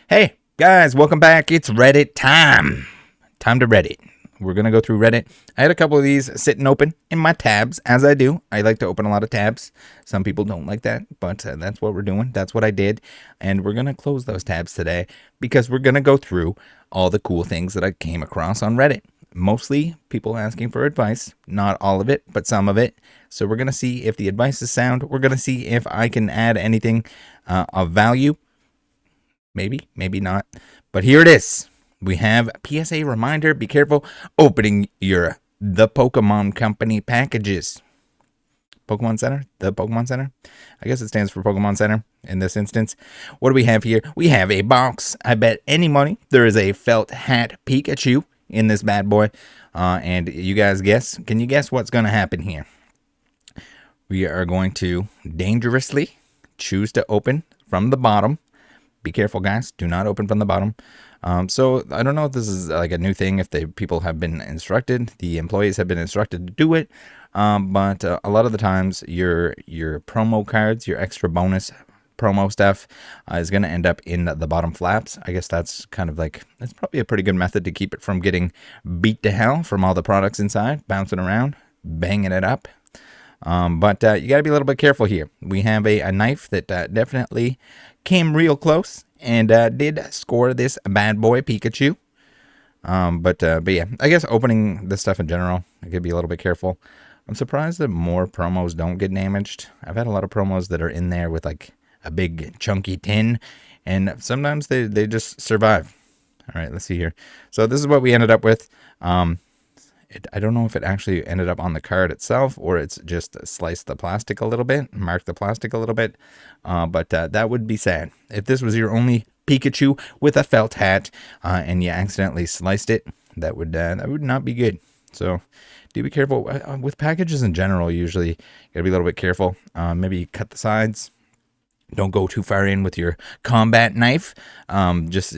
Hey, guys, welcome back. It's Reddit time. Time to Reddit. We're going to go through Reddit. I had a couple of these sitting open in my tabs, as I do. I like to open a lot of tabs. Some people don't like that, but that's what we're doing. That's what I did. And we're going to close those tabs today because we're going to go through all the cool things that I came across on Reddit. Mostly people asking for advice. Not all of it, but some of it. So we're going to see if the advice is sound. We're going to see if I can add anything of value. Maybe, maybe not. But here it is. We have PSA reminder. Be careful opening the Pokemon Company packages. Pokemon Center? The Pokemon Center? I guess it stands for Pokemon Center in this instance. What do we have here? We have a box. I bet any money there is a felt hat Pikachu in this bad boy. And you guys guess? Can you guess what's going to happen here? We are going to dangerously choose to open from the bottom. Be careful, guys. Do not open from the bottom. So I don't know if this is like a new thing, if people have been instructed, the employees have been instructed to do it. But a lot of the times your promo cards, your extra bonus promo stuff is going to end up in the bottom flaps. I guess that's kind of like, that's probably a pretty good method to keep it from getting beat to hell from all the products inside, bouncing around, banging it up. But you got to be a little bit careful here. We have a knife that definitely came real close and did score this bad boy Pikachu. But yeah, I guess opening this stuff in general, I could be a little bit careful. I'm surprised that more promos don't get damaged. I've had a lot of promos that are in there with like a big chunky tin, and sometimes they just survive. All right, let's see here. So this is what we ended up with. I don't know if it actually ended up on the card itself or it's just sliced the plastic a little bit, marked the plastic a little bit. But that would be sad. If this was your only Pikachu with a felt hat and you accidentally sliced it, that would not be good. So do be careful. With packages in general, usually you got to be a little bit careful. Maybe cut the sides. Don't go too far in with your combat knife. Just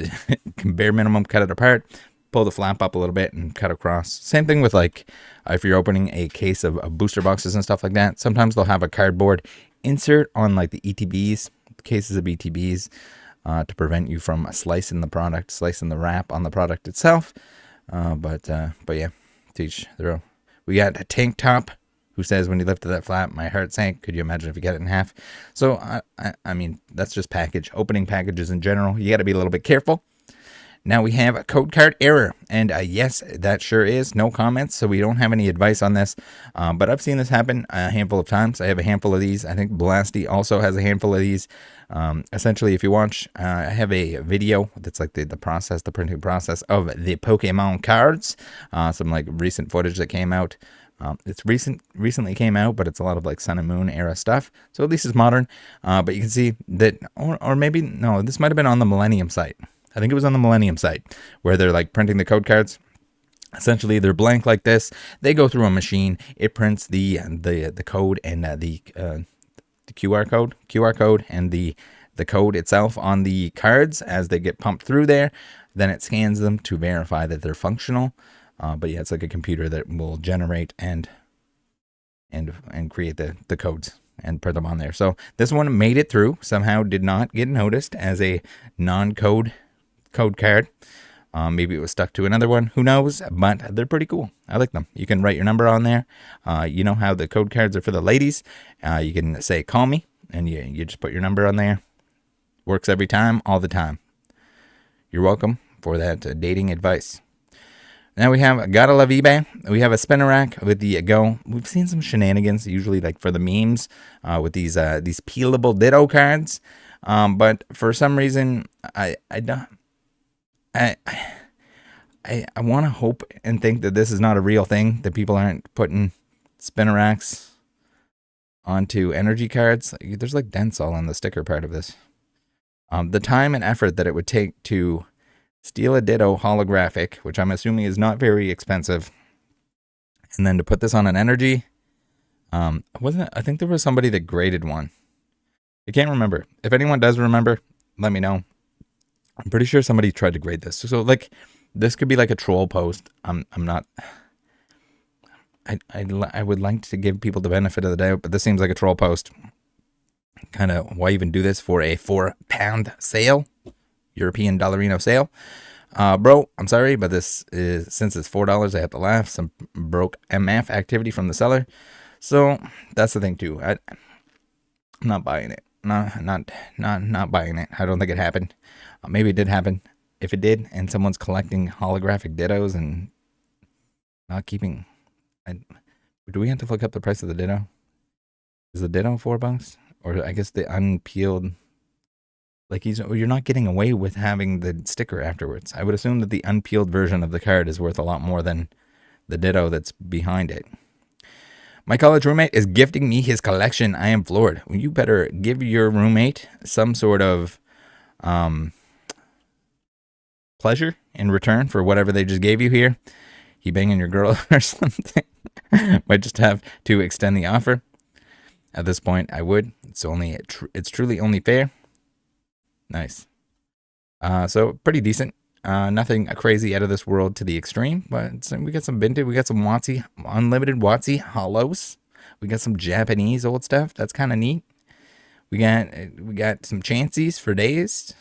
bare minimum, cut it apart. Pull the flap up a little bit and cut across. Same thing with like if you're opening a case of booster boxes and stuff like that. Sometimes they'll have a cardboard insert on like the ETBs, cases of ETBs, to prevent you from slicing the product, slicing the wrap on the product itself. But yeah, teach their own. We got a Tank Top who says when you lifted that flap, my heart sank. Could you imagine if you got it in half? So I mean, that's just opening packages in general. You got to be a little bit careful. Now we have a code card error, and yes, that sure is. No comments, so we don't have any advice on this, but I've seen this happen a handful of times. I have a handful of these. I think Blasty also has a handful of these. Essentially, if you watch, I have a video that's like the printing process of the Pokemon cards, some like recent footage that came out. It's recently came out, but it's a lot of like Sun and Moon era stuff, so at least it's modern. But you can see that, or maybe, no, this might have been on the Millennium site. I think it was on the Millennium site where they're like printing the code cards. Essentially, they're blank like this. They go through a machine. It prints the code and the QR code and the code itself on the cards as they get pumped through there. Then it scans them to verify that they're functional. But yeah, it's like a computer that will generate and create the codes and print them on there. So this one made it through. Somehow did not get noticed as a non-code code card. Maybe it was stuck to another one, who knows, but they're pretty cool. I like them. You can write your number on there. You know how the code cards are for the ladies. You can say call me and you just put your number on there. Works every time, all the time. You're welcome for that dating advice. Now we have Gotta Love eBay. We have a spinner rack with the Go. We've seen some shenanigans, usually like for the memes, with these peelable Ditto cards. But for some reason, I want to hope and think that this is not a real thing, that people aren't putting spinner racks onto energy cards. There's like dents all on the sticker part of this. The time and effort that it would take to steal a Ditto holographic, which I'm assuming is not very expensive, and then to put this on an energy. I think there was somebody that graded one. I can't remember. If anyone does remember, let me know. I'm pretty sure somebody tried to grade this. So like, this could be like a troll post. I would like to give people the benefit of the doubt, but this seems like a troll post. Kind of, why even do this for a £4 sale? European Dollarino sale. Bro, I'm sorry, but this is, since it's $4, I have to laugh. Some broke MF activity from the seller. So that's the thing too. I'm not buying it. Not buying it. I don't think it happened. Maybe it did happen. If it did, and someone's collecting holographic dittos and not keeping, do we have to look up the price of the ditto? Is the ditto $4? Or I guess the unpeeled, like you're not getting away with having the sticker afterwards. I would assume that the unpeeled version of the card is worth a lot more than the ditto that's behind it. My college roommate is gifting me his collection. I am floored. You better give your roommate some sort of pleasure in return for whatever they just gave you here. He banging your girl or something. Might just have to extend the offer. At this point, I would. It's truly only fair. Nice. So pretty decent. Nothing crazy out of this world to the extreme, but we got some vintage. We got some WotC, unlimited WotC holos. We got some Japanese old stuff. That's kind of neat. We got some chances for days.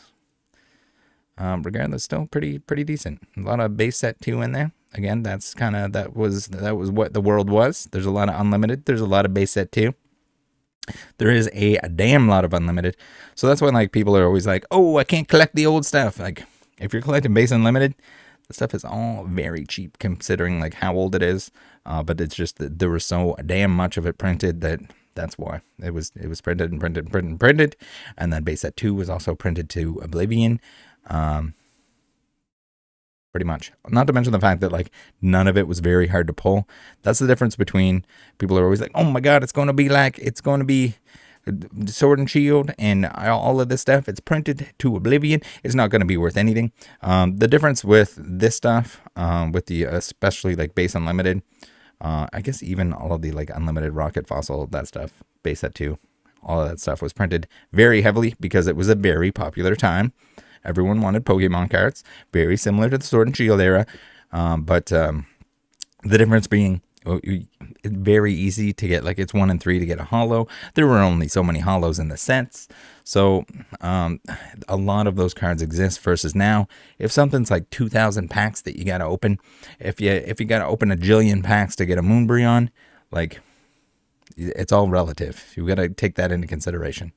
Regardless, still pretty decent. A lot of base set 2 in there. Again, that was what the world was. There's a lot of unlimited. There's a lot of base set 2. There is a damn lot of unlimited. So that's when like people are always like, oh, I can't collect the old stuff. Like if you're collecting base unlimited, the stuff is all very cheap considering like how old it is. But it's just that there was so damn much of it printed that's why it was printed and printed and printed and printed. And then base set 2 was also printed to oblivion. Pretty much. Not to mention the fact that like none of it was very hard to pull. That's the difference between people are always like, oh my god, it's going to be Sword and Shield and all of this stuff. It's printed to oblivion. It's not going to be worth anything. The difference with this stuff, with the especially like base unlimited, I guess even all of the like unlimited rocket fossil, that stuff, base set 2, all of that stuff was printed very heavily because it was a very popular time. Everyone wanted Pokemon cards, very similar to the Sword and Shield era, but the difference being it's very easy to get, like it's 1 in 3 to get a holo. There were only so many holos in the sets, so a lot of those cards exist versus now. If something's like 2,000 packs that you got to open, if you got to open a jillion packs to get a Moonbryon, like it's all relative. You got to take that into consideration.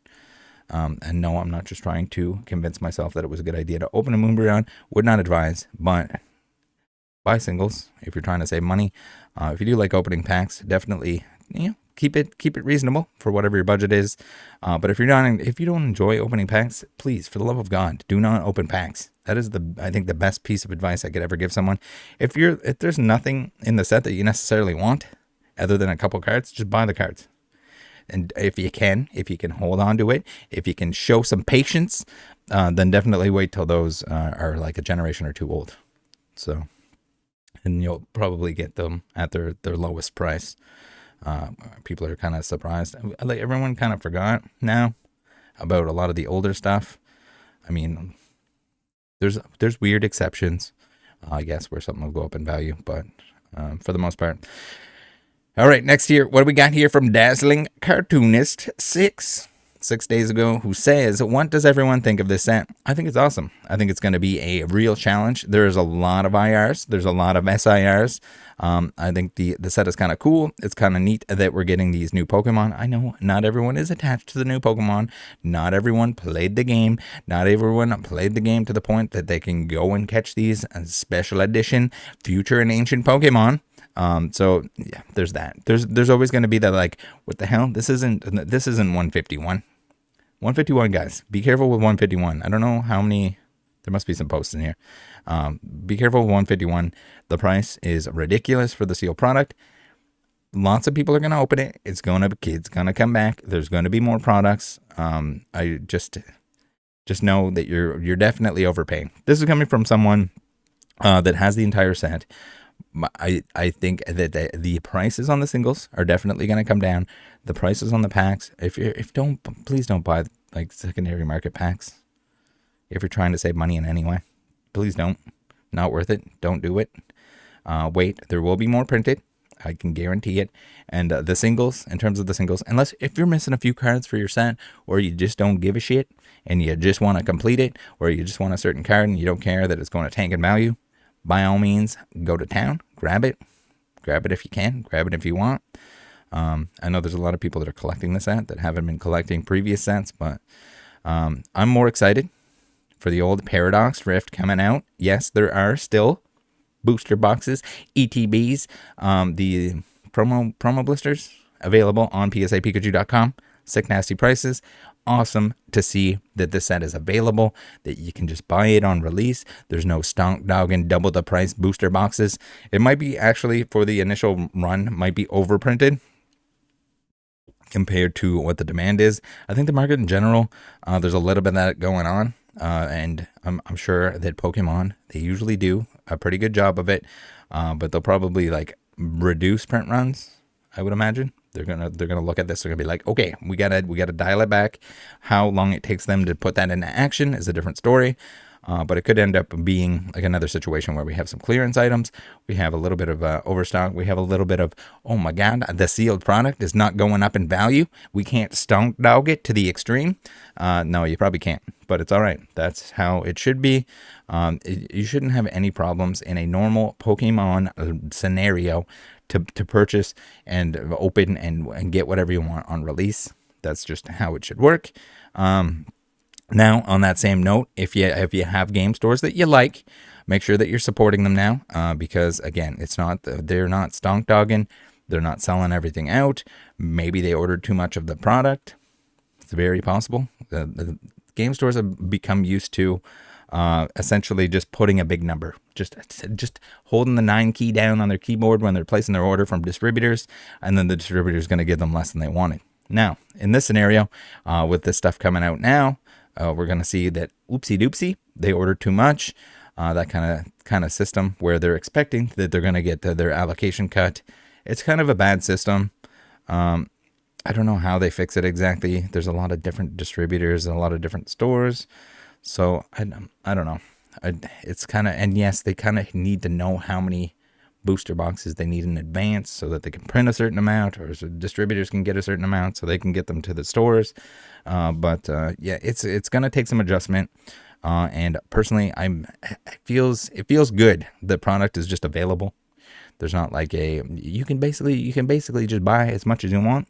And no, I'm not just trying to convince myself that it was a good idea to open a Moonbryon. Would not advise, but buy singles if you're trying to save money. If you do like opening packs, definitely keep it reasonable for whatever your budget is. But if you don't enjoy opening packs, please, for the love of God, do not open packs. That is I think the best piece of advice I could ever give someone. If there's nothing in the set that you necessarily want, other than a couple cards, just buy the cards. And if you can hold on to it, if you can show some patience, then definitely wait till those are like a generation or 2 old. So, and you'll probably get them at their lowest price. People are kind of surprised. Like everyone kind of forgot now about a lot of the older stuff. I mean, there's weird exceptions, I guess, where something will go up in value, but for the most part. All right, next here, what do we got here from Dazzling Cartoonist 6 days ago, who says, what does everyone think of this set? I think it's awesome. I think it's going to be a real challenge. There's a lot of IRs. There's a lot of SIRs. I think the set is kind of cool. It's kind of neat that we're getting these new Pokemon. I know not everyone is attached to the new Pokemon. Not everyone played the game. Not everyone played the game to the point that they can go and catch these special edition future and ancient Pokemon. So yeah, there's that. There's always going to be that, like, what the hell? This isn't 151. 151, guys. Be careful with 151. I don't know how many. There must be some posts in here. Be careful with 151. The price is ridiculous for the sealed product. Lots of people are going to open it. It's going to come back. There's going to be more products. I just know that you're definitely overpaying. This is coming from someone that has the entire set. I think that the prices on the singles are definitely going to come down. The prices on the packs, please don't buy like secondary market packs. If you're trying to save money in any way, please don't. Not worth it. Don't do it. Wait, there will be more printed. I can guarantee it. And the singles, in terms of the singles, unless if you're missing a few cards for your set, or you just don't give a shit and you just want to complete it, or you just want a certain card and you don't care that it's going to tank in value, by all means, go to town, grab it. Grab it if you can, grab it if you want. I know there's a lot of people that are collecting this set that haven't been collecting previous sets, but I'm more excited for the old Paradox Rift coming out. Yes, there are still booster boxes, ETBs, the promo blisters available on psapikachu.com. Sick nasty prices. Awesome to see that this set is available, that you can just buy it on release. There's no stonk dog and double the price booster boxes. It might be actually, for the initial run, might be overprinted compared to what the demand is. I think the market in general, there's a little bit of that going on. And I'm sure that Pokemon, they usually do a pretty good job of it. But they'll probably like reduce print runs, I would imagine. They're gonna look at this. They're gonna be like, okay, we gotta dial it back. How long it takes them to put that into action is a different story. But it could end up being like another situation where we have some clearance items. We have a little bit of overstock. We have a little bit of, oh my God, the sealed product is not going up in value. We can't stonk dog it to the extreme. No, you probably can't, but it's all right. That's how it should be. You shouldn't have any problems in a normal Pokemon scenario to purchase and open and get whatever you want on release. That's just how it should work. Now, on that same note, if you have game stores that you like, make sure that you're supporting them now, because again, they're not stonk dogging, they're not selling everything out. Maybe they ordered too much of the product. It's very possible. The game stores have become used to essentially just putting a big number, just holding the 9 key down on their keyboard when they're placing their order from distributors, and then the distributor is going to give them less than they wanted. Now, in this scenario, with this stuff coming out now, we're going to see that oopsie doopsie, they ordered too much. That kind of system where they're expecting that they're going to get their allocation cut. It's kind of a bad system. I don't know how they fix it exactly. There's a lot of different distributors and a lot of different stores. So I don't know. It's kind of, and yes, they kind of need to know how many booster boxes they need in advance so that they can print a certain amount, or so distributors can get a certain amount so they can get them to the stores. But yeah, it's going to take some adjustment. And personally, it feels good. The product is just available. There's not like you can basically just buy as much as you want.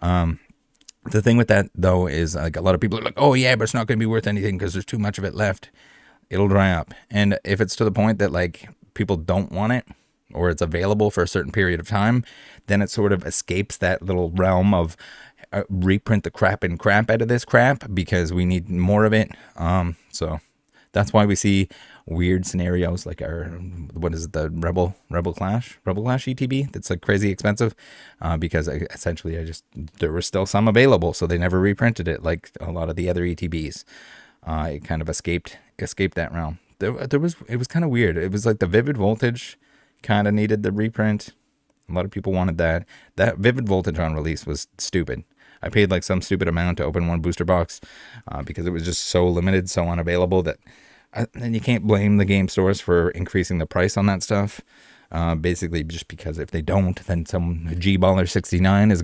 The thing with that though is like a lot of people are like, oh yeah, but it's not going to be worth anything because there's too much of it left. It'll dry up. And if it's to the point that like people don't want it, or it's available for a certain period of time, then it sort of escapes that little realm of reprint the crap out of this crap because we need more of it. So that's why we see weird scenarios like the Rebel Clash ETB that's like crazy expensive, because essentially there were still some available, so they never reprinted it like a lot of the other ETBs. It kind of escaped that realm. It was kind of weird. It was like the Vivid Voltage kind of needed the reprint. A lot of people wanted that. That Vivid Voltage on release was stupid. I paid like some stupid amount to open one booster box because it was just so limited, so unavailable that, and you can't blame the game stores for increasing the price on that stuff. Basically, just because if they don't, then some G-Baller 69 he's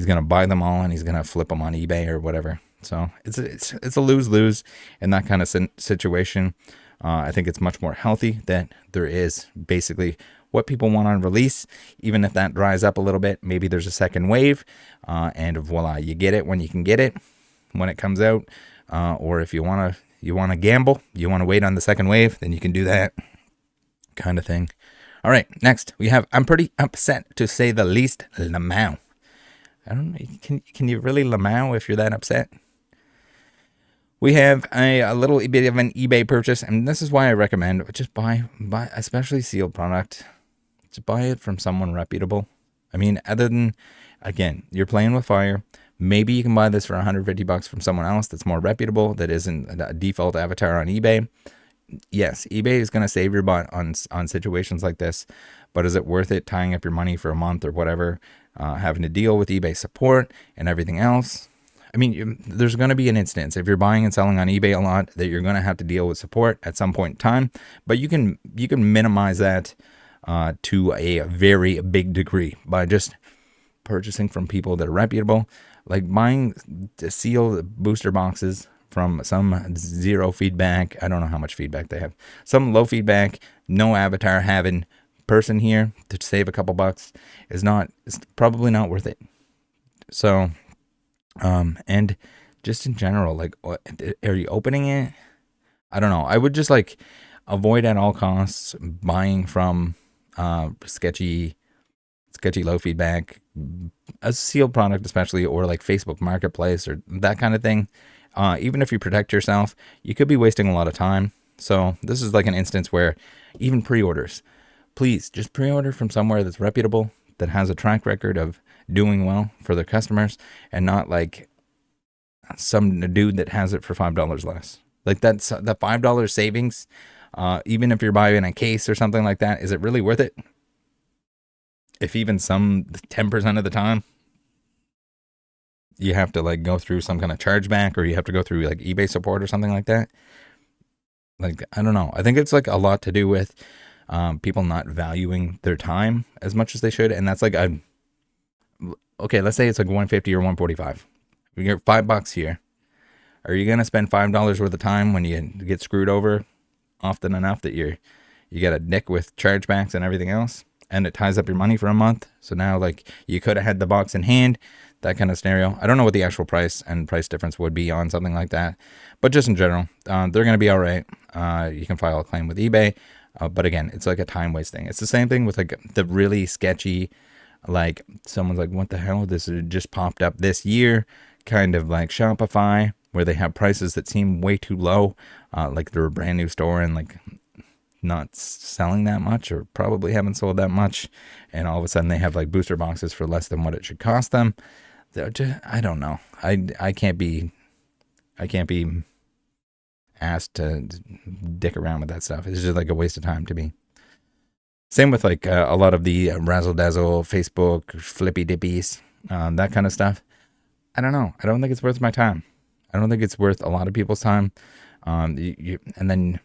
gonna buy them all and he's gonna flip them on eBay or whatever. So it's a lose-lose in that kind of situation. I think it's much more healthy that there is basically what people want on release. Even if that dries up a little bit, maybe there's a second wave, and voila, you get it when you can get it when it comes out. Or if you want to gamble, you want to wait on the second wave, then you can do that kind of thing. All right, next we have, I'm pretty upset to say the least, Lamau. I don't know, can you really Lamau if you're that upset? We have a little bit of an eBay purchase, and this is why I recommend just buy especially sealed product. Just buy it from someone reputable. I mean, other than, again, you're playing with fire. Maybe you can buy this for $150 from someone else that's more reputable, that isn't a default avatar on eBay. Yes, eBay is going to save your butt on situations like this, but is it worth it tying up your money for a month or whatever, having to deal with eBay support and everything else? I mean, there's going to be an instance if you're buying and selling on eBay a lot that you're going to have to deal with support at some point in time, but you can minimize that to a very big degree by just purchasing from people that are reputable, like buying the sealed booster boxes from some zero feedback. I don't know how much feedback they have. Some low feedback, no avatar having person here to save a couple bucks it's probably not worth it. So, and just in general, like, are you opening it? I don't know. I would just like avoid at all costs buying from sketchy low feedback, a sealed product especially, or like Facebook Marketplace or that kind of thing. Even if you protect yourself, you could be wasting a lot of time. So this is like an instance where even pre-orders, please just pre-order from somewhere that's reputable, that has a track record of doing well for their customers, and not like some dude that has it for $5 less. Like that's the $5 savings. Even if you're buying a case or something like that, is it really worth it? If even some 10% of the time you have to like go through some kind of chargeback, or you have to go through like eBay support or something like that. Like, I don't know. I think it's like a lot to do with people not valuing their time as much as they should. And that's like, okay, let's say it's like 150 or 145. You get $5 here. Are you going to spend $5 worth of time when you get screwed over often enough that you get a nick with chargebacks and everything else, and it ties up your money for a month? So now like you could have had the box in hand, that kind of scenario. I don't know what the actual price difference would be on something like that, but just in general, they're going to be all right. You can file a claim with eBay, but again, it's like a time waste thing. It's the same thing with like the really sketchy, like someone's like, what the hell, this just popped up this year, kind of like Shopify, where they have prices that seem way too low, like they're a brand new store and like not selling that much, or probably haven't sold that much, and all of a sudden they have like booster boxes for less than what it should cost them. I don't know. I can't be asked to dick around with that stuff. It's just like a waste of time to me. Same with like a lot of the razzle dazzle Facebook flippy dippies, that kind of stuff. I don't know. I don't think it's worth my time. I don't think it's worth a lot of people's time. And then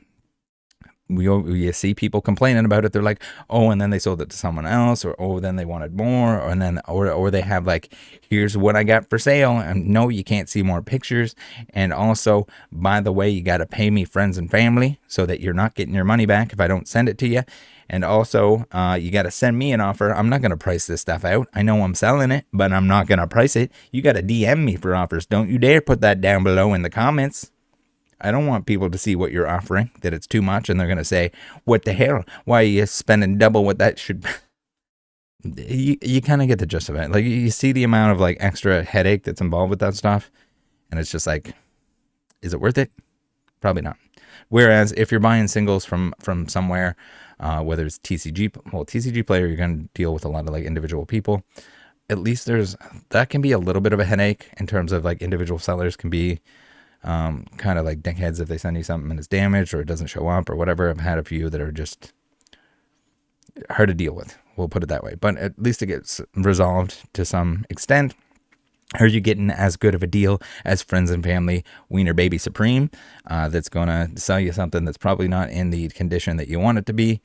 you see people complaining about it. They're like, oh, and then they sold it to someone else, or oh, then they wanted more, or they have like, here's what I got for sale, and no, you can't see more pictures, and also, by the way, you got to pay me friends and family so that you're not getting your money back if I don't send it to you, and also you got to send me an offer. I'm not going to price this stuff out. I know I'm selling it, but I'm not going to price it. You got to DM me for offers. Don't you dare put that down below in the comments. I don't want people to see what you're offering, that it's too much, and they're going to say, what the hell? Why are you spending double what that should be? You kind of get the gist of it. Like, you see the amount of like extra headache that's involved with that stuff, and it's just like, is it worth it? Probably not. Whereas if you're buying singles from somewhere, whether it's TCG Player, you're going to deal with a lot of like individual people. At least that can be a little bit of a headache in terms of like individual sellers can be kind of like dickheads if they send you something and it's damaged or it doesn't show up or whatever. I've had a few that are just hard to deal with. We'll put it that way. But at least it gets resolved to some extent. Are you getting as good of a deal as friends and family Wiener Baby Supreme that's going to sell you something that's probably not in the condition that you want it to be?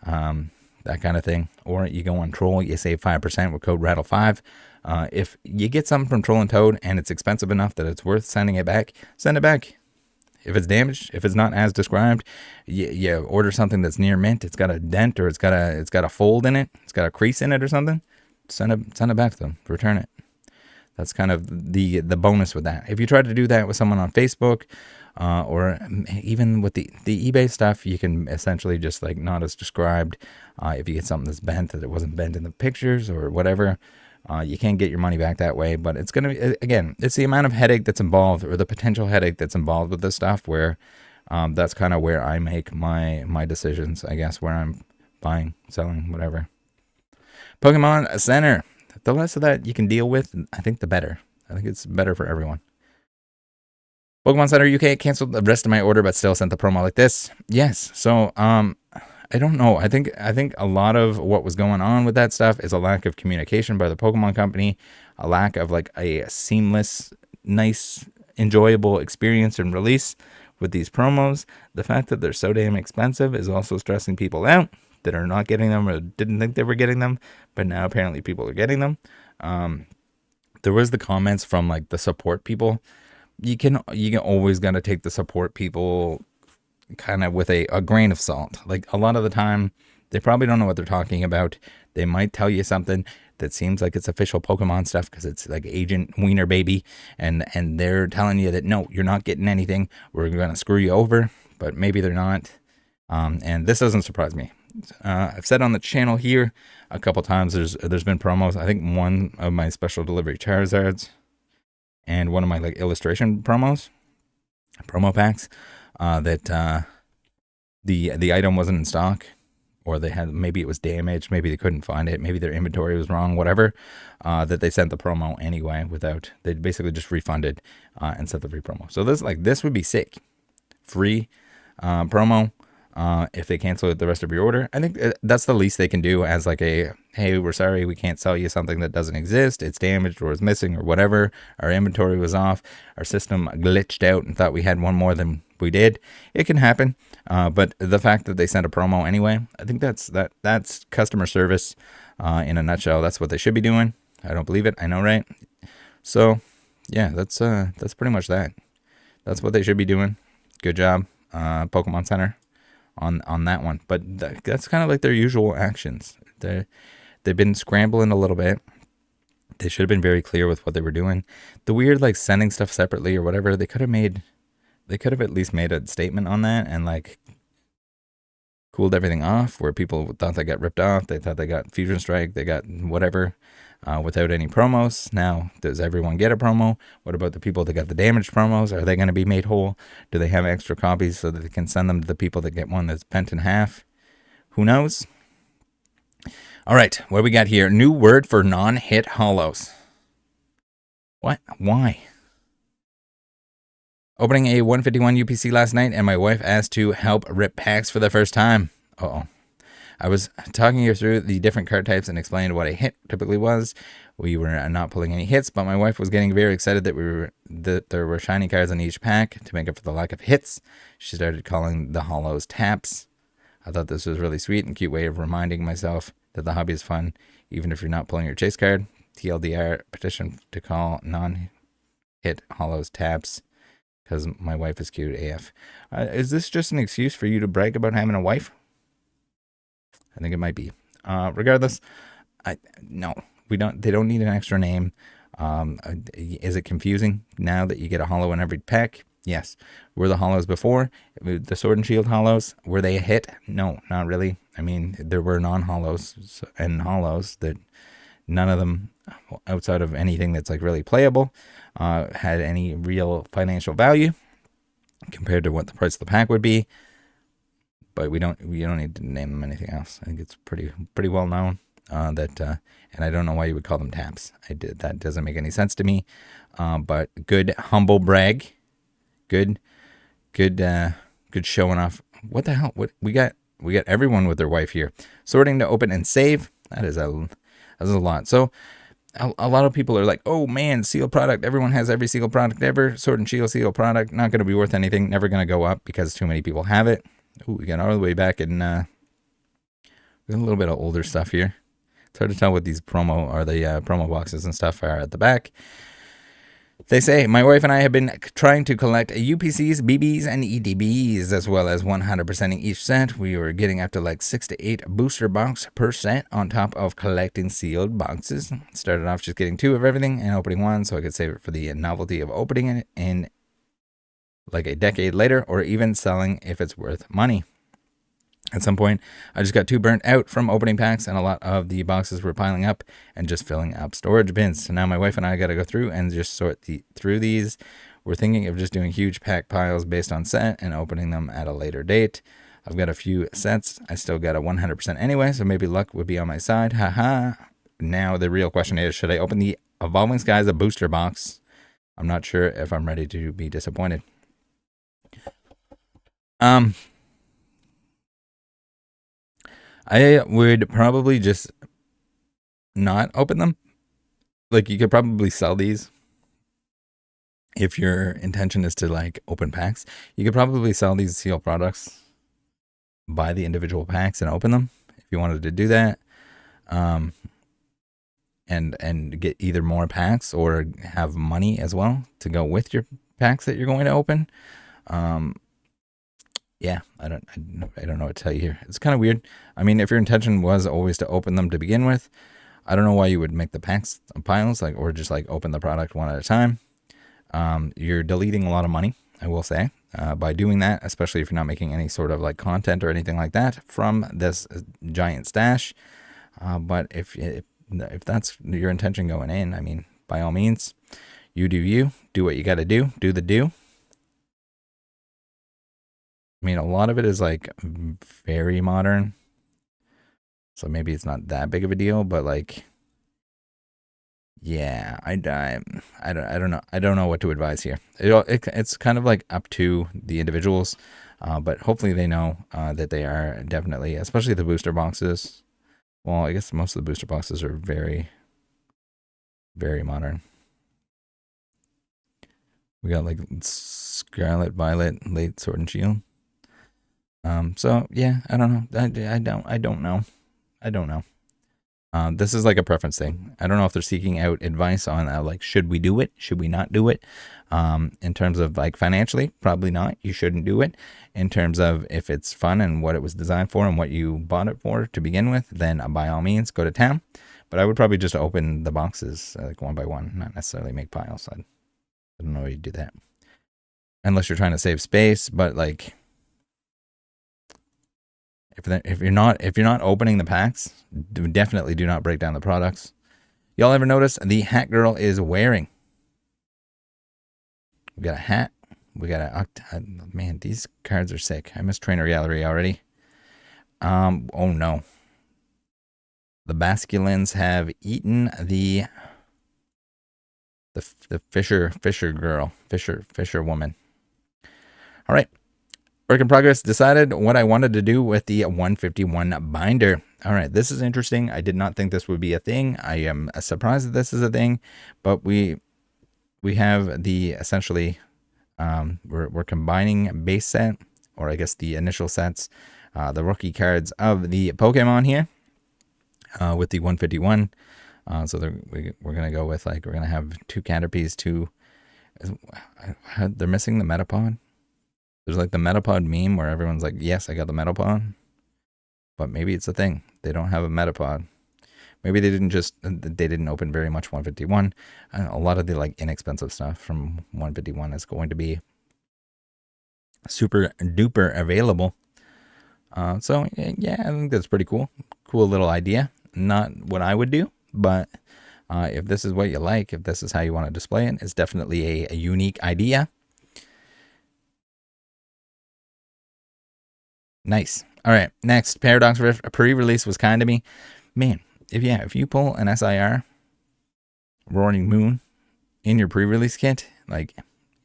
That kind of thing. Or you go on Troll, you save 5% with code Rattle5. If you get something from Troll and Toad and it's expensive enough that it's worth sending it back, send it back. If it's damaged, if it's not as described, you order something that's near mint, it's got a dent or it's got a fold in it, it's got a crease in it or something, send it back to them, return it. That's kind of the bonus with that. If you try to do that with someone on Facebook, or even with the eBay stuff, you can essentially just like not as described. If you get something that's bent, that it wasn't bent in the pictures or whatever, you can't get your money back that way. But it's going to be, again, it's the amount of headache that's involved, or the potential headache that's involved with this stuff, where that's kind of where I make my decisions, I guess, where I'm buying, selling, whatever. Pokemon Center. The less of that you can deal with, I think the better. I think it's better for everyone. Pokemon Center UK canceled the rest of my order, but still sent the promo like this. Yes. So, I don't know. I think a lot of what was going on with that stuff is a lack of communication by the Pokemon company, a lack of like a seamless, nice, enjoyable experience and release with these promos. The fact that they're so damn expensive is also stressing people out. that are not getting them or didn't think they were getting them, but now apparently people are getting them. There was the comments from like the support people. You can always gotta take the support people kind of with a grain of salt. Like a lot of the time, they probably don't know what they're talking about. They might tell you something that seems like it's official Pokemon stuff because it's like Agent Wiener Baby, and they're telling you that no, you're not getting anything. We're gonna screw you over, but maybe they're not. And this doesn't surprise me. I've said on the channel here a couple times. There's been promos. I think one of my special delivery Charizards and one of my like illustration promo packs that the item wasn't in stock, or they had, maybe it was damaged, maybe they couldn't find it, maybe their inventory was wrong, whatever, that they sent the promo anyway without, they basically just refunded and sent the free promo. So this would be sick. Free promo if they cancel the rest of your order. I think that's the least they can do as like a, hey, we're sorry, we can't sell you something that doesn't exist. It's damaged or it's missing or whatever. Our inventory was off. Our system glitched out and thought we had one more than we did. It can happen. But the fact that they sent a promo anyway, I think that's customer service in a nutshell. That's what they should be doing. I don't believe it. I know, right? So yeah, that's pretty much that. That's what they should be doing. Good job, Pokemon Center, on that one. But that's kind of like their usual actions. They've been scrambling a little bit. They should have been very clear with what they were doing. The weird like sending stuff separately or whatever, they could have at least made a statement on that and like cooled everything off, where people thought they got ripped off. They thought they got Fusion Strike, they got whatever, without any promos. Now, does everyone get a promo? What about the people that got the damaged promos? Are they going to be made whole? Do they have extra copies so that they can send them to the people that get one that's bent in half? Who knows? All right, what do we got here? New word for non-hit holos. What? Why? Opening a 151 UPC last night, and my wife asked to help rip packs for the first time. Uh-oh. I was talking her through the different card types and explained what a hit typically was. We were not pulling any hits, but my wife was getting very excited that there were shiny cards in each pack to make up for the lack of hits. She started calling the holos taps. I thought this was really sweet and cute way of reminding myself that the hobby is fun, even if you're not pulling your chase card. TLDR, petition to call non-hit holos taps, because my wife is cute AF. Is this just an excuse for you to brag about having a wife? I think it might be. Regardless, no, we don't. They don't need an extra name. Is it confusing now that you get a holo in every pack? Yes. Were the holos before? The Sword and Shield holos, were they a hit? No, not really. I mean, there were non-holos and holos that none of them, outside of anything that's like really playable, had any real financial value compared to what the price of the pack would be. But we don't need to name them anything else. I think it's pretty well known that, and I don't know why you would call them taps. That doesn't make any sense to me. But good humble brag, good showing off. What the hell? What we got everyone with their wife here. Sorting to open and save. That is a lot. So a lot of people are like, oh man, sealed product. Everyone has every sealed product ever. Sword and Shield sealed product. Not going to be worth anything. Never going to go up because too many people have it. Ooh, we got all the way back in, we got a little bit of older stuff here. It's hard to tell what these promo boxes and stuff are at the back. They say, my wife and I have been trying to collect UPCs, BBs, and EDBs, as well as 100%ing each set. We were getting up to like 6 to 8 booster box per set on top of collecting sealed boxes. Started off just getting 2 of everything and opening 1 so I could save it for the novelty of opening it in like a decade later, or even selling if it's worth money. At some point, I just got too burnt out from opening packs, and a lot of the boxes were piling up and just filling up storage bins. So now my wife and I got to go through and just sort through these. We're thinking of just doing huge pack piles based on set and opening them at a later date. I've got a few sets. I still got a 100% anyway, so maybe luck would be on my side. Haha. Now the real question is, should I open the Evolving Skies, a booster box? I'm not sure if I'm ready to be disappointed. I would probably just not open them. Like, you could probably sell these if your intention is to like open packs. You could probably sell these sealed products, buy the individual packs and open them if you wanted to do that. And get either more packs or have money as well to go with your packs that you're going to open. Yeah, I don't know what to tell you here. It's kind of weird. I mean, if your intention was always to open them to begin with, I don't know why you would make the packs piles, like, or just like open the product one at a time. You're deleting a lot of money, I will say, by doing that, especially if you're not making any sort of like content or anything like that from this giant stash. But if that's your intention going in, I mean, by all means, you do what you got to do the do. I mean, a lot of it is like very modern, so maybe it's not that big of a deal, but like, yeah, I don't know. I don't know what to advise here. It's kind of like up to the individuals, but hopefully they know that they are definitely, especially the booster boxes. Well, I guess most of the booster boxes are very, very modern. We got like Scarlett, Violet, Late Sword and Shield. So yeah, I don't know. I don't know. This is like a preference thing. I don't know if they're seeking out advice on like, should we do it? Should we not do it? In terms of like financially, probably not. You shouldn't do it. In terms of if it's fun and what it was designed for and what you bought it for to begin with, then by all means, go to town. But I would probably just open the boxes like one by one, not necessarily make piles. I don't know how you do that. Unless you're trying to save space, but like, if you're not opening the packs, definitely do not break down the products. Y'all ever notice the hat girl is wearing? We got a hat. We got a man. These cards are sick. I missed Trainer Gallery already. Oh no. The Basculins have eaten the Fisher girl, Fisher woman. All right. Work in progress. Decided what I wanted to do with the 151 binder. All right, this is interesting. I did not think this would be a thing. I am surprised that this is a thing, but we have the essentially we're combining base set, or I guess the initial sets, the rookie cards of the Pokemon here with the 151. So we're gonna go with like, we're gonna have 2 Caterpies, they're missing the Metapod. There's like the Metapod meme where everyone's like, yes, I got the Metapod. But maybe it's a thing. They don't have a Metapod. Maybe they didn't open very much 151. A lot of the like inexpensive stuff from 151 is going to be super duper available. So yeah, I think that's pretty cool. Cool little idea. Not what I would do, but if this is what you like, if this is how you want to display it, it's definitely a unique idea. Nice. All right. Next, Paradox Rift pre-release was kind to me. Man, if you pull an SIR Roaring Moon in your pre-release kit, like,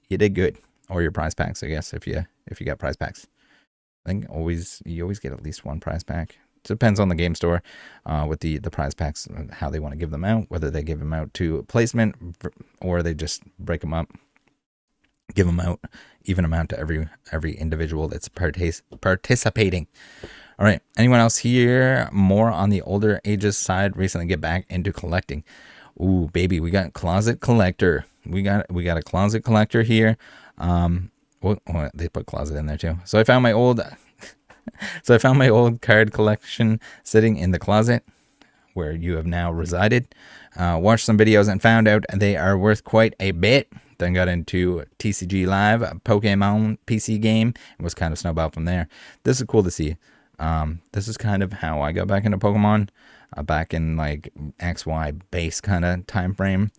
you did good. Or your prize packs, I guess, if you got prize packs. I think you always get at least 1 prize pack. Depends on the game store with the prize packs, how they want to give them out, whether they give them out to placement or they just break them up. Give them out even amount to every individual that's participating. All right. Anyone else here more on the older ages side recently get back into collecting? Ooh, baby, we got closet collector. We got a closet collector here. They put closet in there too. So I found my old card collection sitting in the closet where you have now resided. Watched some videos and found out they are worth quite a bit. Then got into TCG Live, a Pokemon PC game, and was kind of snowballed from there. This is cool to see. This is kind of how I got back into Pokemon, back in like XY base kind of time frame.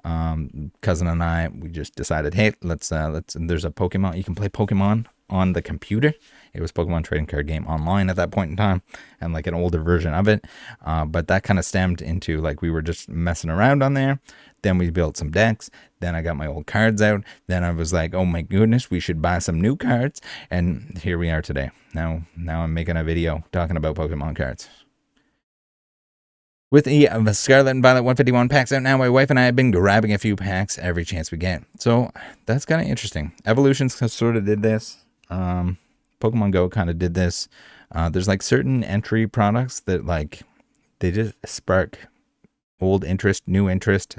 Cousin and I, we just decided, hey, let's there's a Pokemon, you can play Pokemon on the computer. It was Pokemon trading card game online at that point in time, and like an older version of it. But that kind of stemmed into like, we were just messing around on there. Then we built some decks. Then I got my old cards out. Then I was like, oh my goodness, we should buy some new cards. And here we are today. Now I'm making a video talking about Pokemon cards. With the Scarlet and Violet 151 packs out now, my wife and I have been grabbing a few packs every chance we get. So that's kind of interesting. Evolutions sort of did this. But Pokemon Go kind of did this. There's like certain entry products that like they just spark old interest, new interest.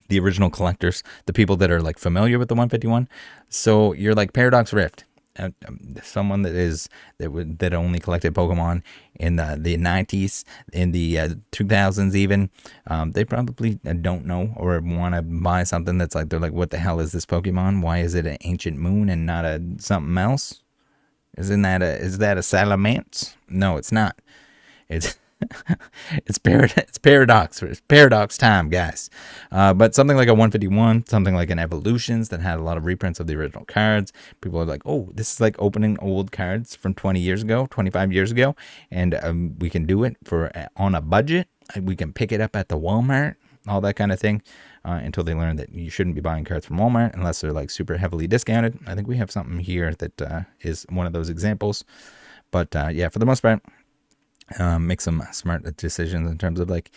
The original collectors, the people that are like familiar with the 151. So you're like Paradox Rift, someone that only collected Pokemon in the 90s, in the 2000s even. They probably don't know or want to buy something that's like, they're like, what the hell is this Pokemon? Why is it an ancient moon and not a something else? Is that a Salamence? No, it's not. It's it's paradox. It's paradox time, guys. But something like a 151, something like an Evolutions that had a lot of reprints of the original cards. People are like, oh, this is like opening old cards from 20 years ago, 25 years ago, and we can do it for on a budget. We can pick it up at the Walmart, all that kind of thing. Until they learn that you shouldn't be buying cards from Walmart unless they're like super heavily discounted. I think we have something here that is one of those examples. But yeah, for the most part, make some smart decisions in terms of like,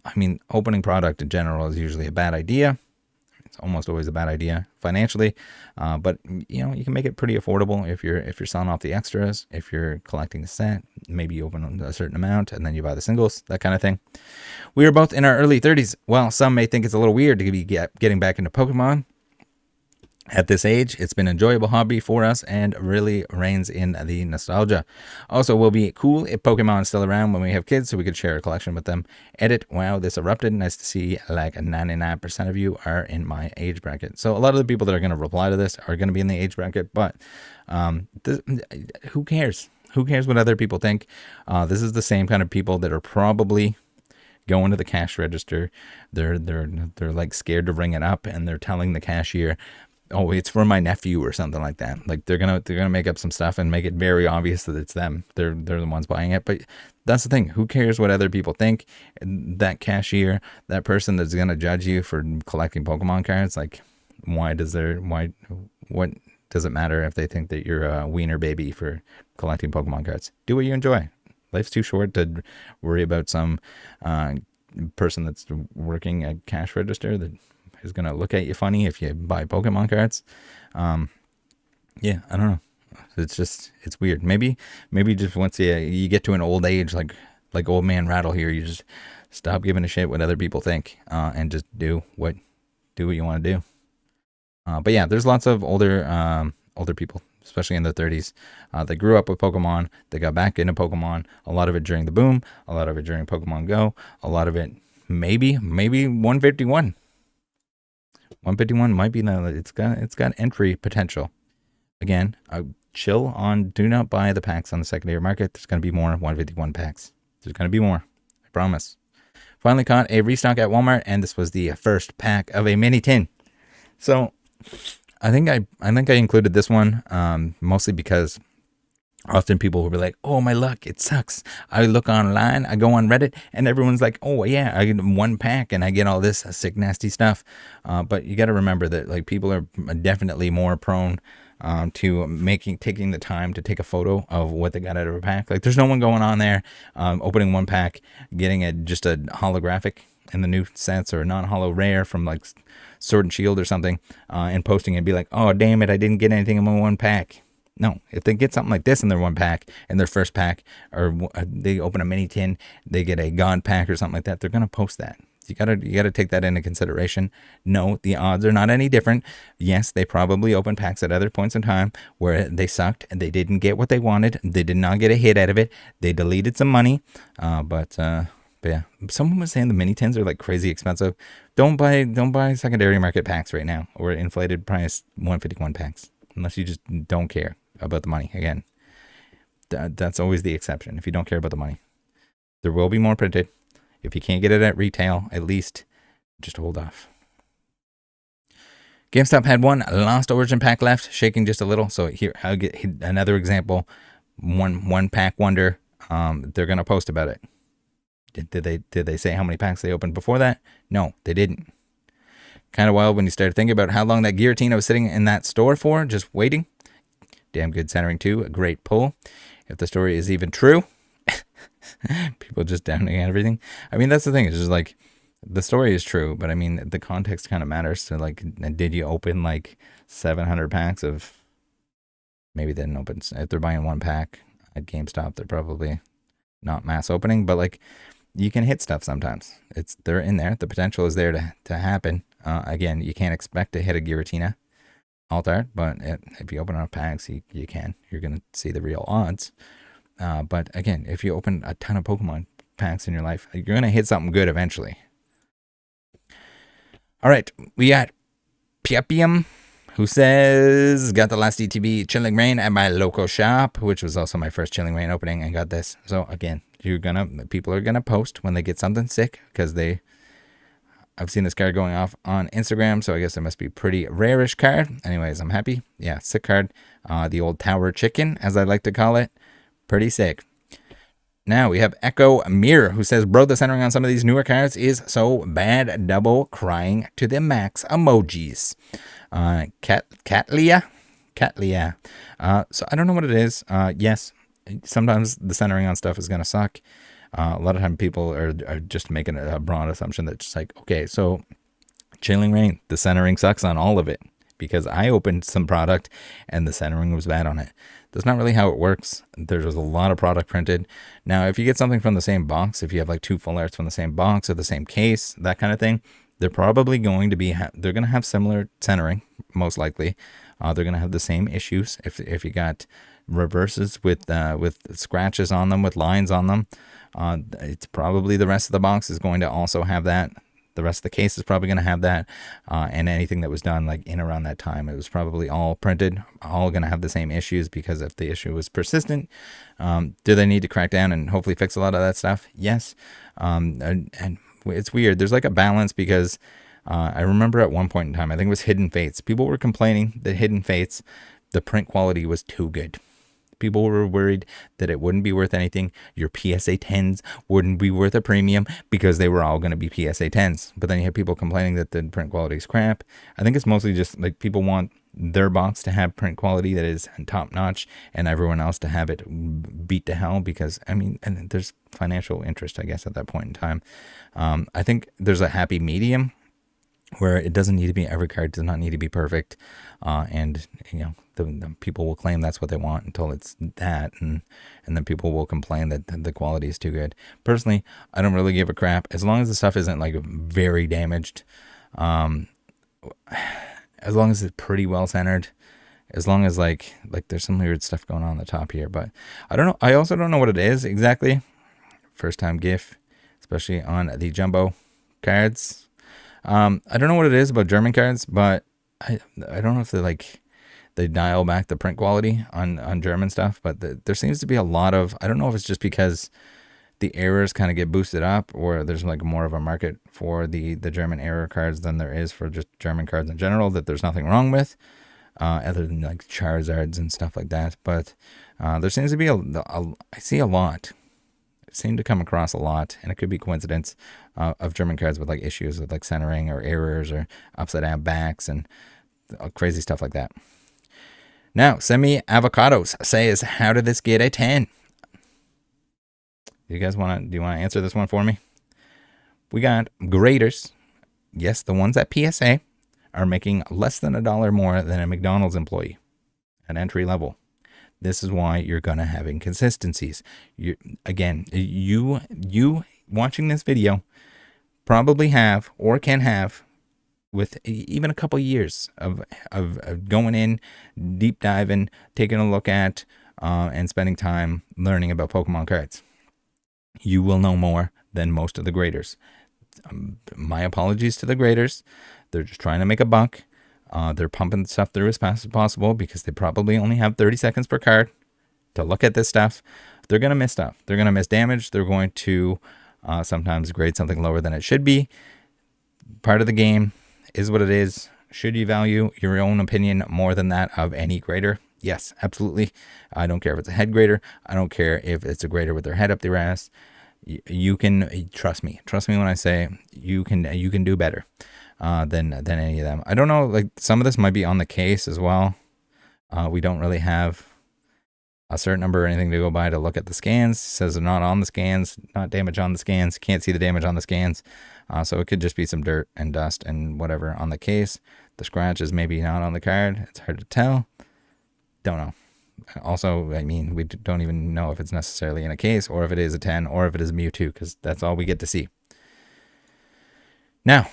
I mean, opening product in general is usually a bad idea. It's almost always a bad idea financially, but you know, you can make it pretty affordable if you're selling off the extras. If you're collecting the set, maybe you open a certain amount and then you buy the singles, that kind of thing. We are both in our early 30s. Well, some may think it's a little weird to be getting back into Pokemon. At this age, it's been an enjoyable hobby for us and really reigns in the nostalgia. Also, will be cool if Pokemon is still around when we have kids so we could share a collection with them. Edit, wow, this erupted. Nice to see like 99% of you are in my age bracket. So a lot of the people that are going to reply to this are going to be in the age bracket, but who cares? Who cares what other people think? This is the same kind of people that are probably going to the cash register. They're like scared to ring it up, and they're telling the cashier, oh, it's for my nephew or something like that. Like they're gonna make up some stuff and make it very obvious that it's them. They're the ones buying it. But that's the thing. Who cares what other people think? That cashier, that person that's gonna judge you for collecting Pokemon cards, like what does it matter if they think that you're a wiener baby for collecting Pokemon cards? Do what you enjoy. Life's too short to worry about some person that's working at cash register that is going to look at you funny if you buy Pokemon cards. Yeah, I don't know. It's weird. Maybe just once you get to an old age, like old man Rattle here, you just stop giving a shit what other people think, and just do what you want to do. But yeah, there's lots of older people, especially in their 30s. They grew up with Pokemon. They got back into Pokemon. A lot of it during the boom. A lot of it during Pokemon Go. A lot of it maybe 151. 151 might be it's got entry potential. Again, chill on, do not buy the packs on the secondary market. There's going to be more 151 packs. There's going to be more. I promise. Finally caught a restock at Walmart, and this was the first pack of a mini tin. So I think I included this one mostly because often people will be like, oh, my luck, it sucks. I look online, I go on Reddit, and everyone's like, oh, yeah, I get one pack and I get all this sick, nasty stuff. But you got to remember that like people are definitely more prone to taking the time to take a photo of what they got out of a pack. Like there's no one going on there opening one pack, getting just a holographic in the new sets or a non-holo rare from like Sword and Shield or something, and posting it and be like, oh, damn it, I didn't get anything in my one pack. No, if they get something like this in their one pack, in their first pack, or they open a mini tin, they get a God pack or something like that, they're going to post that. You gotta take that into consideration. No, the odds are not any different. Yes, they probably opened packs at other points in time where they sucked and they didn't get what they wanted. They did not get a hit out of it. They deleted some money, but yeah, someone was saying the mini tins are like crazy expensive. Don't buy secondary market packs right now or inflated price 151 packs unless you just don't care about the money. Again, that's always the exception. If you don't care about the money, there will be more printed. If you can't get it at retail, at least just hold off. GameStop had one Lost Origin pack left, shaking just a little. So here, I'll get another example. One pack wonder. They're gonna post about it. Did they say how many packs they opened before that? No, they didn't. Kind of wild when you start thinking about how long that Giratina was sitting in that store for, just waiting. Damn good centering too. A great pull. If the story is even true, people just downing everything. I mean, that's the thing. It's just like the story is true, but I mean, the context kind of matters. So like, did you open like 700 packs of Maybe they didn't open. If they're buying one pack at GameStop, they're probably not mass opening. But like, you can hit stuff sometimes. They're in there. The potential is there to happen. Again, you can't expect to hit a Giratina alt art, but if you open up packs, you can. You're gonna see the real odds. But again, if you open a ton of Pokemon packs in your life, you're gonna hit something good eventually. All right, we got Piepium, who says, got the last ETB Chilling Rain at my local shop, which was also my first Chilling Rain opening, and got this. So again, people are gonna post when they get something sick, because I've seen this card going off on Instagram, so I guess it must be pretty rare-ish card. Anyways, I'm happy. Yeah, sick card. The old tower chicken, as I like to call it. Pretty sick. Now we have Echo Mirror, who says, bro, the centering on some of these newer cards is so bad. Double crying to the max emojis. Catlia. So I don't know what it is. Yes, sometimes the centering on stuff is going to suck. A lot of time people are just making a broad assumption that just like, okay, so Chilling Rain, the centering sucks on all of it, because I opened some product and the centering was bad on it. That's not really how it works. There's a lot of product printed. Now, if you get something from the same box, if you have like 2 full arts from the same box or the same case, that kind of thing, they're probably going to be, they're going to have similar centering, most likely. They're going to have the same issues. If you got reverses with scratches on them, with lines on them, it's probably the rest of the box is going to also have that. The rest of the case is probably going to have that, and anything that was done like in around that time, it was probably all printed, all going to have the same issues, because if the issue was persistent, do they need to crack down and hopefully fix a lot of that stuff? Yes. And it's weird. There's like a balance, because I remember at one point in time, I think it was Hidden Fates. People were complaining that Hidden Fates, the print quality was too good. People were worried that it wouldn't be worth anything. Your PSA 10s wouldn't be worth a premium, because they were all going to be PSA 10s. But then you have people complaining that the print quality is crap. I think it's mostly just like people want their box to have print quality that is top notch, and everyone else to have it beat to hell, because I mean, and there's financial interest, I guess, at that point in time. I think there's a happy medium where it doesn't need to be, every card does not need to be perfect, and you know, the people will claim that's what they want until it's that, and then people will complain that the quality is too good. Personally, I don't really give a crap as long as the stuff isn't like very damaged, as long as it's pretty well centered, as long as like there's some weird stuff going on the top here, but I don't know. I also don't know what it is exactly. First time GIF, especially on the jumbo cards. I don't know what it is about German cards, but I don't know if they dial back the print quality on German stuff, but there seems to be a lot of, I don't know if it's just because the errors kind of get boosted up, or there's like more of a market for the German error cards than there is for just German cards in general, that there's nothing wrong with, other than like Charizards and stuff like that. But there seems to be I see a lot. Seem to come across a lot, and it could be coincidence, of German cards with like issues with like centering or errors or upside down backs and crazy stuff like that. Now, Semi Avocados says, how did this get a 10? Do you want to answer this one for me? We got graders. Yes, the ones at PSA are making less than $1 more than a McDonald's employee at entry level. This is why you're going to have inconsistencies. You watching this video probably have, or can have, with even a couple years of going in, deep diving, taking a look at, and spending time learning about Pokemon cards. You will know more than most of the graders. My apologies to the graders. They're just trying to make a buck. They're pumping stuff through as fast as possible, because they probably only have 30 seconds per card to look at this stuff. They're going to miss stuff. They're going to miss damage. They're going to sometimes grade something lower than it should be. Part of the game is what it is. Should you value your own opinion more than that of any grader? Yes, absolutely. I don't care if it's a head grader. I don't care if it's a grader with their head up their ass. You can trust me. Trust me when I say you can do better than any of them. I don't know, like some of this might be on the case as well. We don't really have a certain number or anything to go by to look at the scans. It says they're not on the scans, not damage on the scans. Can't see the damage on the scans. So it could just be some dirt and dust and whatever on the case. The scratch is maybe not on the card. It's hard to tell. Don't know. Also, I mean, we don't even know if it's necessarily in a case, or if it is a 10, or if it is a Mewtwo, because that's all we get to see. Now,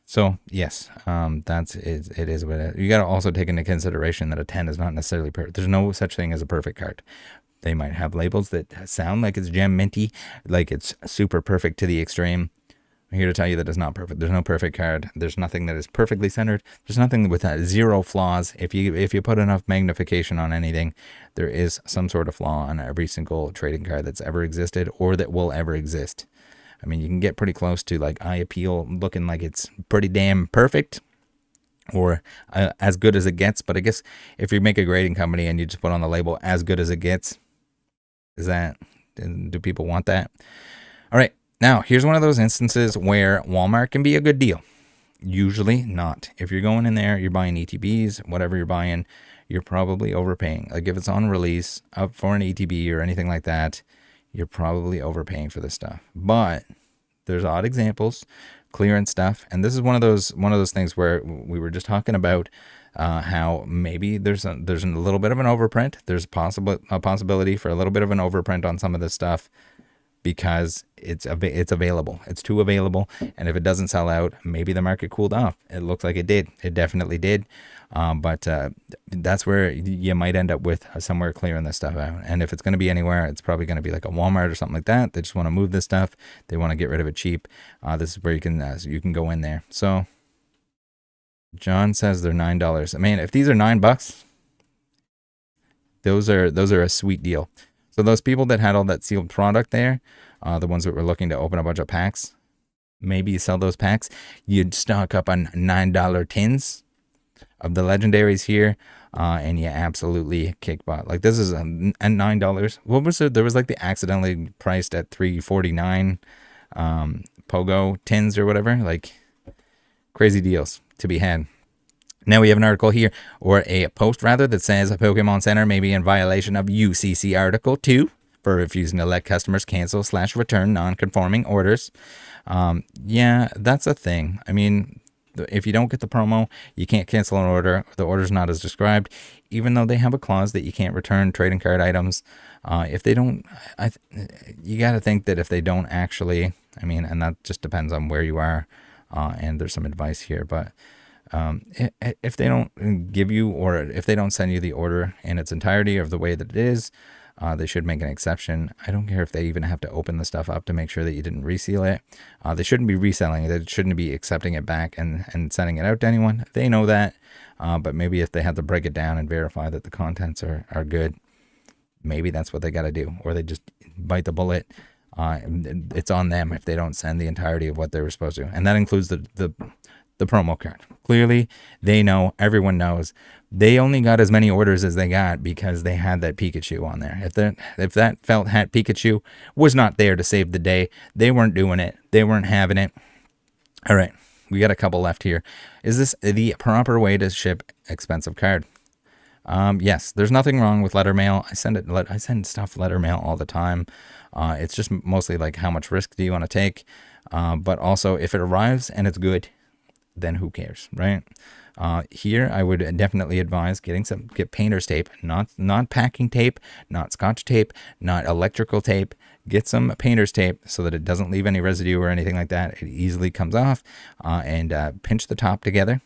so yes, it is what it is. You got to also take into consideration that a 10 is not necessarily perfect. There's no such thing as a perfect card. They might have labels that sound like it's gem minty, like it's super perfect to the extreme. I'm here to tell you that it's not perfect. There's no perfect card. There's nothing that is perfectly centered. There's nothing with zero flaws. If you put enough magnification on anything, there is some sort of flaw on every single trading card that's ever existed or that will ever exist. I mean, you can get pretty close to like eye appeal, looking like it's pretty damn perfect, or as good as it gets. But I guess if you make a grading company and you just put on the label "as good as it gets," do people want that? All right. Now, here's one of those instances where Walmart can be a good deal. Usually not. If you're going in there, you're buying ETBs, whatever you're buying, you're probably overpaying. Like if it's on release up for an ETB or anything like that, you're probably overpaying for this stuff. But there's odd examples, clearance stuff, and this is one of those things where we were just talking about how maybe there's a little bit of an overprint. There's a possibility for a little bit of an overprint on some of this stuff, because it's available. It's too available, and if it doesn't sell out, maybe the market cooled off. It looks like it did. It definitely did. But that's where you might end up with somewhere clearing this stuff out. And if it's going to be anywhere, it's probably going to be like a Walmart or something like that. They just want to move this stuff. They want to get rid of it cheap. This is where you can go in there. So John says they're $9. I mean, if these are $9, those are a sweet deal. So those people that had all that sealed product there, the ones that were looking to open a bunch of packs, maybe you sell those packs. You'd stock up on $9 tins of the legendaries here, and you absolutely kick butt. Like this is a $9. What was it? There was like the accidentally priced at $3.49 Pogo tins or whatever. Like crazy deals to be had. Now we have an article here, or a post rather, that says a Pokemon Center may be in violation of UCC Article 2 for refusing to let customers cancel/return non-conforming orders. Yeah, that's a thing. I mean, if you don't get the promo, you can't cancel an order. The order's not as described, even though they have a clause that you can't return trading card items. If they don't, you got to think that if they don't actually, I mean, and that just depends on where you are, and there's some advice here, but if they don't give you, or if they don't send you the order in its entirety of the way that it is, they should make an exception. I don't care if they even have to open the stuff up to make sure that you didn't reseal it. They shouldn't be reselling it. They shouldn't be accepting it back and sending it out to anyone. They know that, but maybe if they have to break it down and verify that the contents are good, maybe that's what they got to do, or they just bite the bullet. It's on them if they don't send the entirety of what they were supposed to, and that includes the promo card. Clearly, they know, everyone knows, they only got as many orders as they got because they had that Pikachu on there. If that felt hat Pikachu was not there to save the day, they weren't doing it. They weren't having it. All right, we got a couple left here. Is this the proper way to ship expensive card? Yes, there's nothing wrong with letter mail. I send stuff letter mail all the time. It's just mostly like, how much risk do you want to take? But also, if it arrives and it's good, then who cares, right? Here, I would definitely advise get painter's tape, not packing tape, not scotch tape, not electrical tape. Get some painter's tape so that it doesn't leave any residue or anything like that. It easily comes off, and pinch the top together,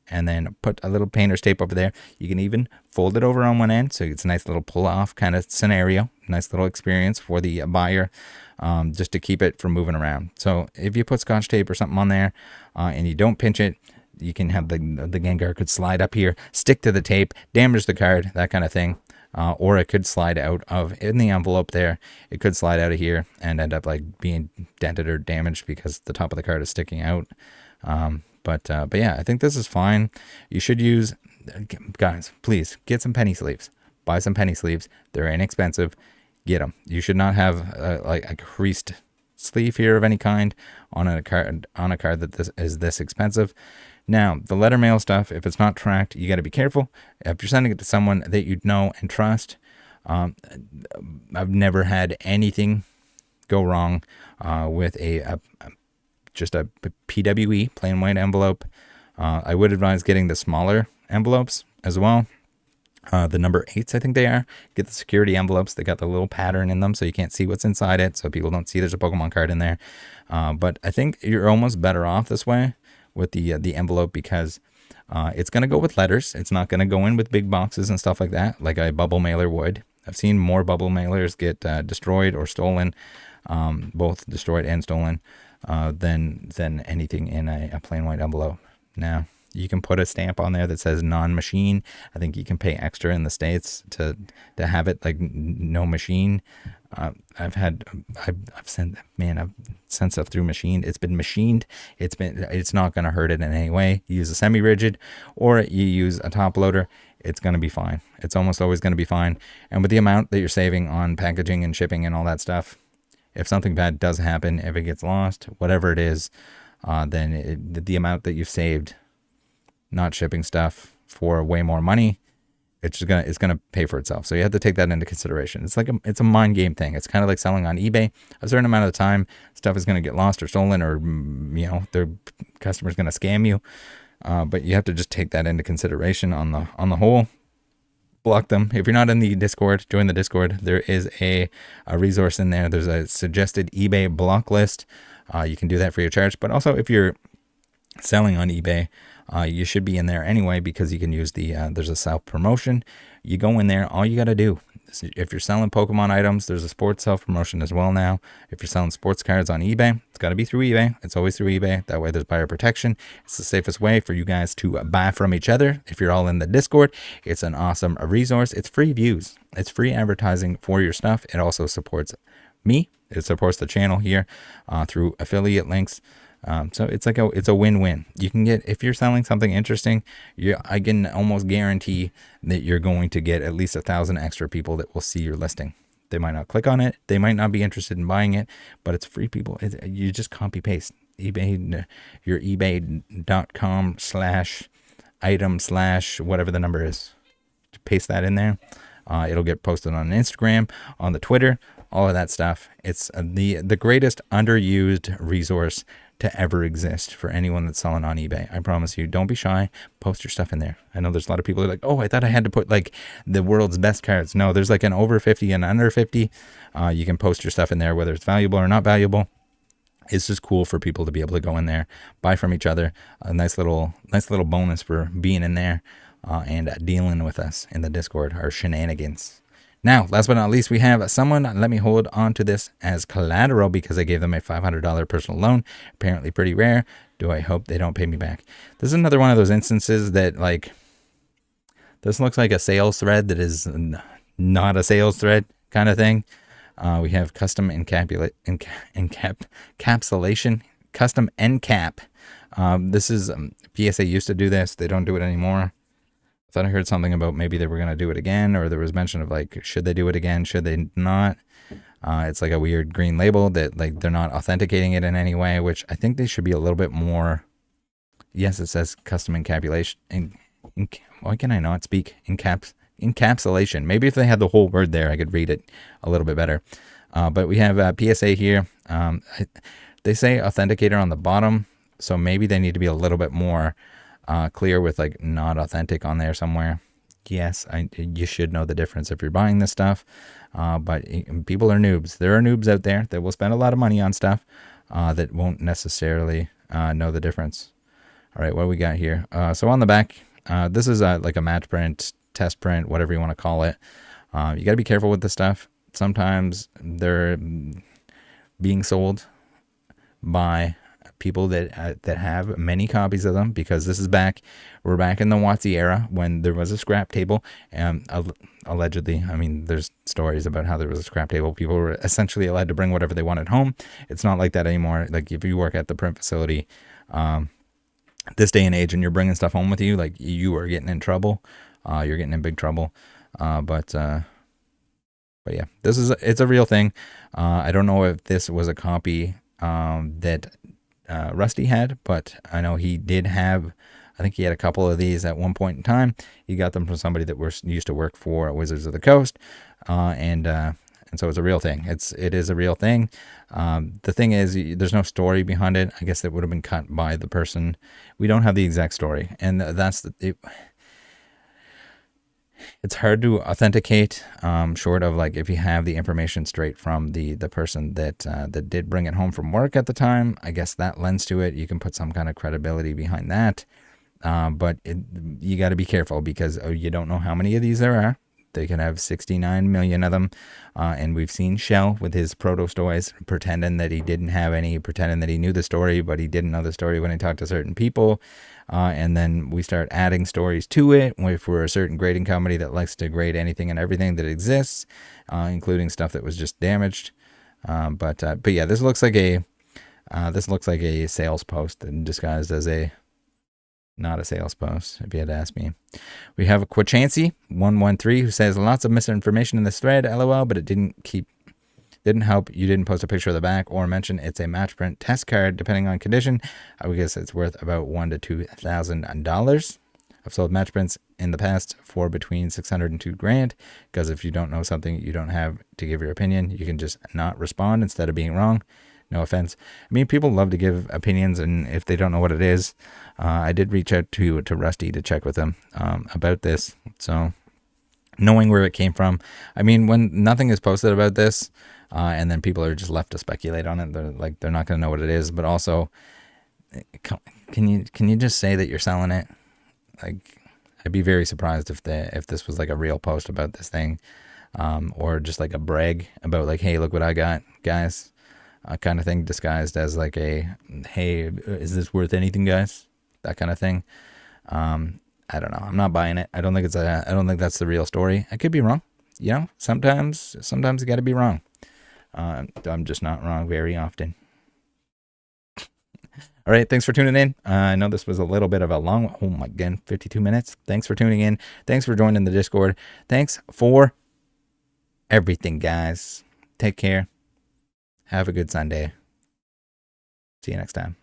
and then put a little painter's tape over there. You can even fold it over on one end, so it's a nice little pull-off kind of scenario. Nice little experience for the buyer, just to keep it from moving around. So if you put scotch tape or something on there, and you don't pinch it, you can have the Gengar could slide up here, stick to the tape, damage the card, that kind of thing. Or it could slide out of, in the envelope there, it could slide out of here and end up like being dented or damaged because the top of the card is sticking out. But yeah, I think this is fine. You should use, guys, please get some penny sleeves. Buy some penny sleeves. They're inexpensive. Get them. You should not have like a creased sleeve here of any kind on a card that is this expensive. Now, the letter mail stuff, if it's not tracked, you got to be careful. If you're sending it to someone that you know and trust, I've never had anything go wrong with just a PWE, plain white envelope. I would advise getting the smaller envelopes as well. The number 8s, I think they are. Get the security envelopes. They got the little pattern in them so you can't see what's inside it, so people don't see there's a Pokemon card in there. But I think you're almost better off this way with the envelope, because it's going to go with letters. It's not going to go in with big boxes and stuff like that, like a bubble mailer would. I've seen more bubble mailers get destroyed or stolen, both destroyed and stolen, than anything in a plain white envelope. Now, you can put a stamp on there that says non-machine. I think you can pay extra in the States to have it like no machine. I've sent stuff through machine. It's been machined. It's not going to hurt it in any way. You use a semi-rigid or you use a top loader, it's going to be fine. It's almost always going to be fine. And with the amount that you're saving on packaging and shipping and all that stuff, if something bad does happen, if it gets lost, whatever it is, then the amount that you've saved not shipping stuff for way more money, it's gonna pay for itself. So you have to take that into consideration. It's a mind game thing. It's kind of like selling on eBay. A certain amount of the time, stuff is gonna get lost or stolen, or their customer's gonna scam you. But you have to just take that into consideration on the whole. Block them. If you're not in the Discord, join the Discord. There is a resource in there. There's a suggested eBay block list. You can do that for your charge. But also, if you're selling on eBay, you should be in there anyway, because you can use there's a self promotion. You go in there, all you got to do, if you're selling Pokemon items, there's a sports self promotion as well now. If you're selling sports cards on eBay, it's got to be through eBay. It's always through eBay. That way there's buyer protection. It's the safest way for you guys to buy from each other. If you're all in the Discord, it's an awesome resource. It's free views. It's free advertising for your stuff. It also supports me. It supports the channel here through affiliate links. So it's a win-win. You can get, if you're selling something interesting, I can almost guarantee that you're going to get at least 1,000 extra people that will see your listing. They might not click on it. They might not be interested in buying it, but it's free people. You just copy paste eBay, your ebay.com/item/ whatever the number is. Paste that in there. It'll get posted on Instagram, on the Twitter, all of that stuff. It's the greatest underused resource to ever exist for anyone that's selling on eBay. I promise you, don't be shy. Post your stuff in there. I know there's a lot of people who are like, oh, I thought I had to put like the world's best cards. No, there's like an over 50 and under 50. You can post your stuff in there, whether it's valuable or not valuable. It's just cool for people to be able to go in there, buy from each other. A nice little bonus for being in there and dealing with us in the Discord, our shenanigans. Now, last but not least, we have someone let me hold on to this as collateral because I gave them a $500 personal loan. Apparently pretty rare. Do I hope they don't pay me back? This is another one of those instances that, like, this looks like a sales thread that is not a sales thread kind of thing. We have custom encapsulation, custom end cap. This is PSA used to do this. They don't do it anymore. Thought I heard something about maybe they were going to do it again, or there was mention of like, should they do it again? Should they not? It's like a weird green label that like they're not authenticating it in any way, which I think they should be a little bit more. Yes, it says custom encapsulation. Why can I not speak? Encapsulation. Maybe if they had the whole word there, I could read it a little bit better. But we have PSA here. They say authenticator on the bottom, so maybe they need to be a little bit more clear with like not authentic on there somewhere. Yes, you should know the difference if you're buying this stuff. But people are noobs. There are noobs out there that will spend a lot of money on stuff that won't necessarily know the difference. All right, what do we got here? So on the back, this is like a match print, test print, whatever you want to call it. You got to be careful with this stuff. Sometimes they're being sold by people that have many copies of them, because this is we're back in the WotC era when there was a scrap table, and allegedly, I mean, there's stories about how there was a scrap table. People were essentially allowed to bring whatever they wanted home. It's not like that anymore. Like if you work at the print facility, this day and age, and you're bringing stuff home with you, like you are getting in trouble. You're getting in big trouble. But yeah, it's a real thing. I don't know if this was a copy that Rusty had, but I know he did have, I think he had a couple of these at one point in time. He got them from somebody that used to work for Wizards of the Coast, and so it's a real thing. It is a real thing. The thing is, there's no story behind it. I guess that would have been cut by the person. We don't have the exact story, and that's It's hard to authenticate, short of like if you have the information straight from the person that that did bring it home from work at the time. I guess that lends to it. You can put some kind of credibility behind that, but you got to be careful because you don't know how many of these there are. They can have 69 million of them, and we've seen Shell with his proto stories pretending that he didn't have any, pretending that he knew the story, but he didn't know the story when he talked to certain people. And then we start adding stories to it. If we're a certain grading company that likes to grade anything and everything that exists, including stuff that was just damaged. But yeah, this looks like a sales post and disguised as not a sales post, if you had to ask me. We have a Quachancy113 who says lots of misinformation in this thread, lol, but it didn't help. You didn't post a picture of the back or mention it's a match print test card. Depending on condition, I would guess it's worth about $1,000 to $2,000. I've sold match prints in the past for between $600 and $2,000 because if you don't know something, you don't have to give your opinion. You can just not respond instead of being wrong. No offense. I mean, people love to give opinions, and if they don't know what it is, I did reach out to Rusty to check with him about this. So knowing where it came from, I mean, when nothing is posted about this, and then people are just left to speculate on it, they're not going to know what it is. But also, can you just say that you're selling it? Like, I'd be very surprised if this was like a real post about this thing, or just like a brag about like, hey, look what I got, guys. Kind of thing disguised as like a, hey, is this worth anything, guys? That kind of thing. I don't know. I'm not buying it. I don't think that's the real story. I could be wrong. You know, sometimes you got to be wrong. I'm just not wrong very often. All right. Thanks for tuning in. I know this was a little bit of a long, oh my God, 52 minutes. Thanks for tuning in. Thanks for joining the Discord. Thanks for everything, guys. Take care. Have a good Sunday. See you next time.